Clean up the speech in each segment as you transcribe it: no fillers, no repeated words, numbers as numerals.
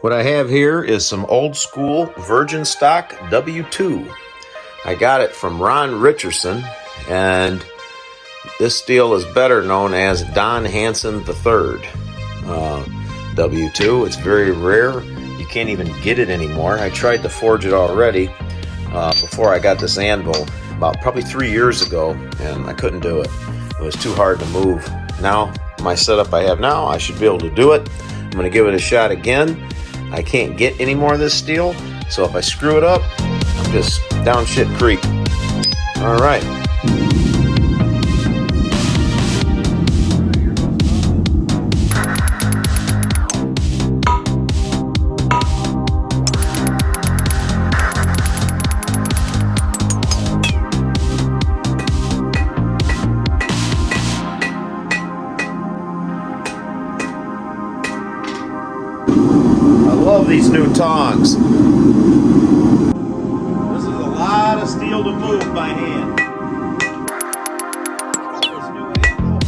What I have here is some old school virgin stock W-2. I got it from Ron Richardson, and this steel is better known as Don Hanson III. W-2, it's very rare. You can't even get it anymore. I tried to forge it already before I got this anvil about probably 3 years ago, and I couldn't do it. It was too hard to move. Now, my setup I have now, I should be able to do it. I'm going to give it a shot again. I can't get any more of this steel, so if I screw it up, I'm just down shit creek. All right. I love these new tongs. This is a lot of steel to move by hand. This new anvil.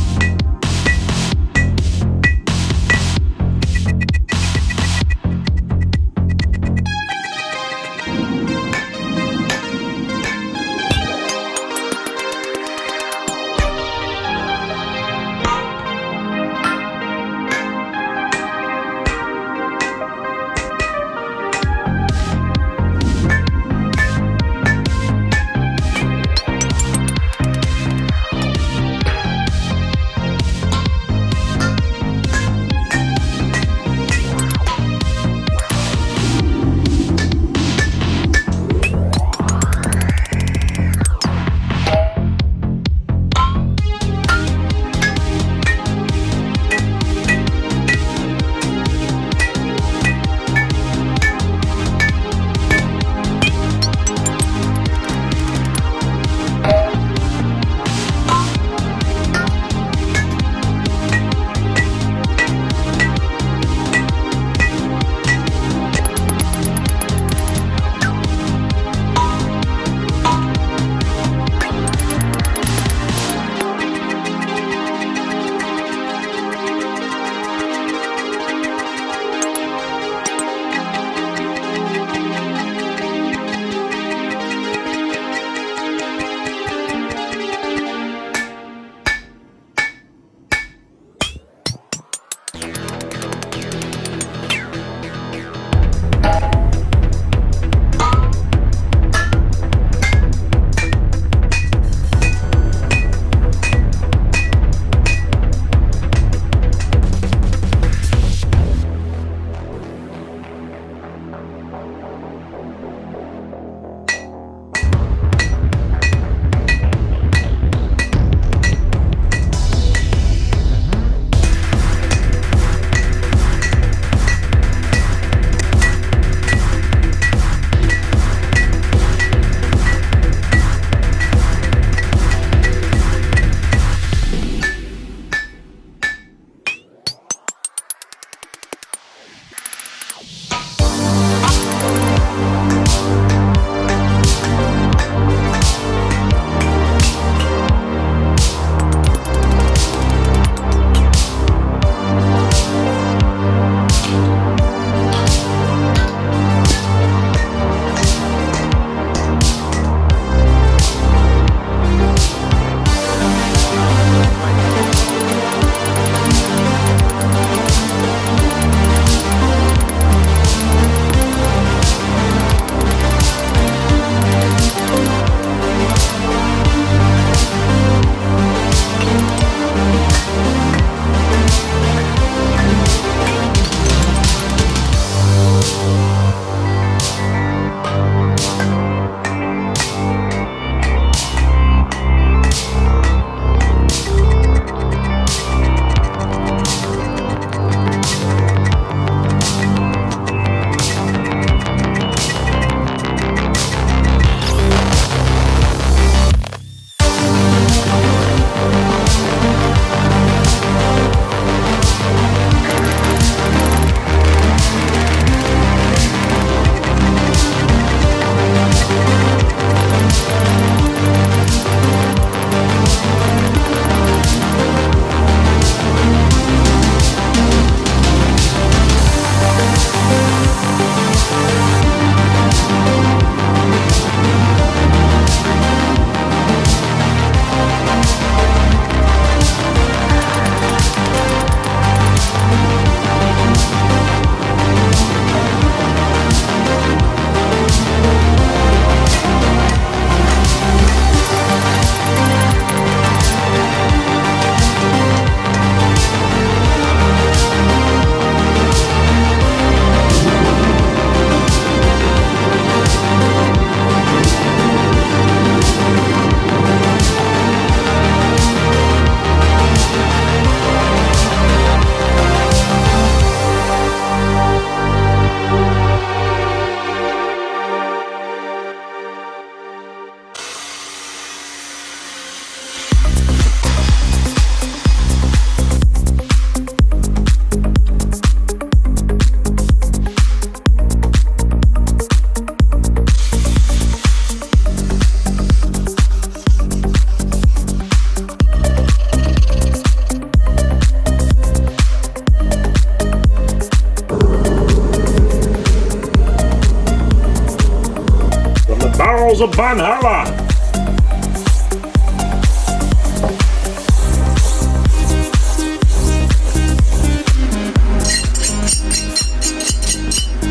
Walls of Valhalla!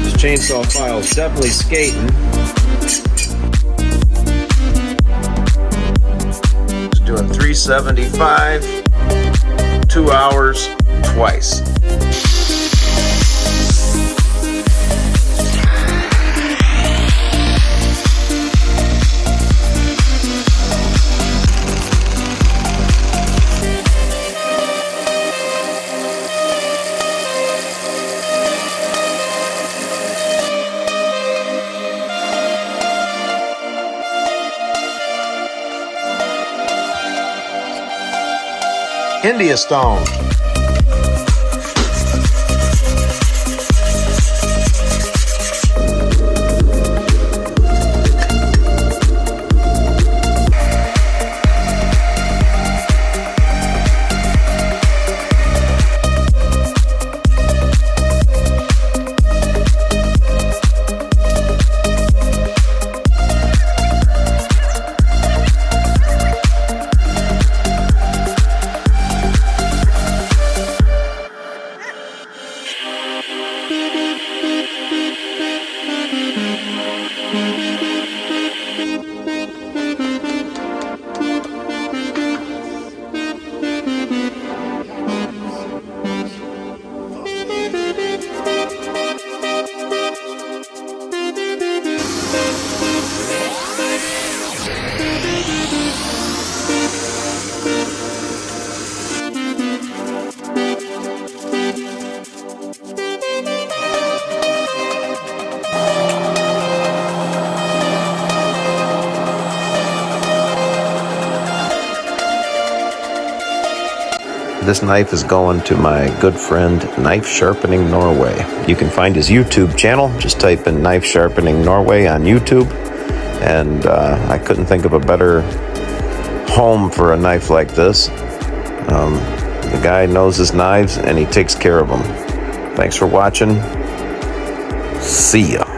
This chainsaw file is definitely skating. Just doing 375, 2 hours, twice. India stone. This knife is going to my good friend Knife Sharpening Norway. You can find his YouTube channel. Just type in Knife Sharpening Norway on YouTube. And I couldn't think of a better home for a knife like this. The guy knows his knives and he takes care of them. Thanks for watching. See ya.